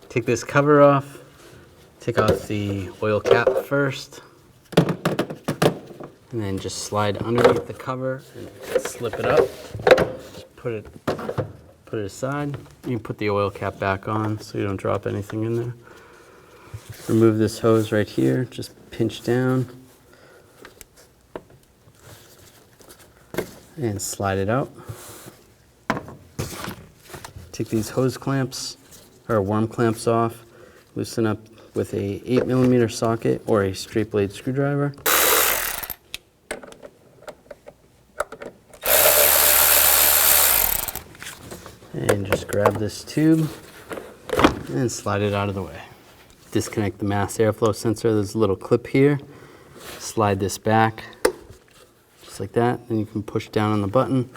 Take this cover off, take off the oil cap first, and then just slide underneath the cover and slip it up. Put it aside. You can put the oil cap back on so you don't drop anything in there. Remove this hose right here, just pinch down and slide it out. Take these hose clamps or worm clamps off, loosen up with a 8mm socket or a straight blade screwdriver. And just grab this tube and slide it out of the way. Disconnect the mass airflow sensor. There's a little clip here. Slide this back, just like that. Then you can push down on the button,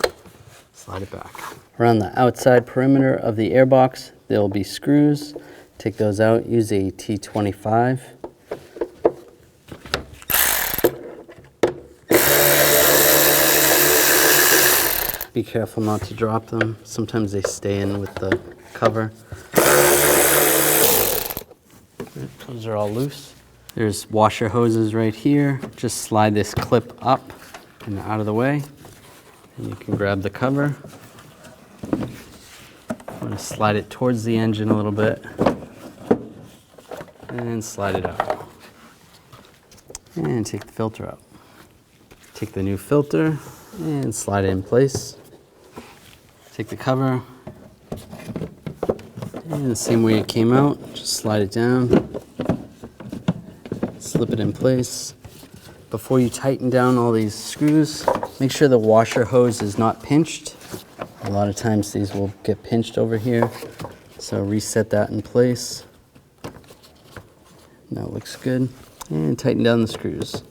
slide it back. Around the outside perimeter of the airbox, there will be screws. Take those out, use a T25. Be careful not to drop them. Sometimes they stay in with the cover. Those are all loose. There's washer hoses right here. Just slide this clip up and out of the way. And you can grab the cover. I'm going to slide it towards the engine a little bit. And slide it out. And take the filter out. Take the new filter and slide it in place. Take the cover, and the same way it came out, just slide it down, slip it in place. Before you tighten down all these screws, make sure the washer hose is not pinched. A lot of times these will get pinched over here, so reset that in place. That looks good. And tighten down the screws.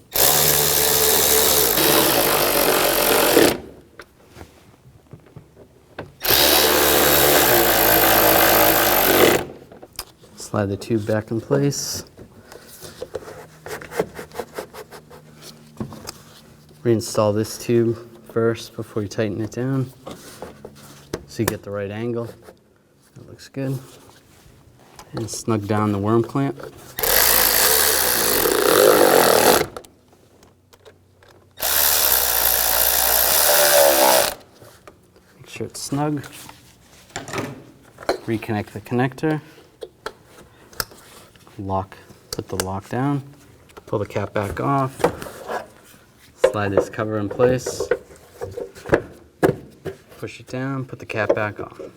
Slide the tube back in place. Reinstall this tube first before you tighten it down so you get the right angle. That looks good. And snug down the worm clamp. Make sure it's snug. Reconnect the connector. Lock, put the lock down, pull the cap back off, slide this cover in place, push it down, put the cap back on.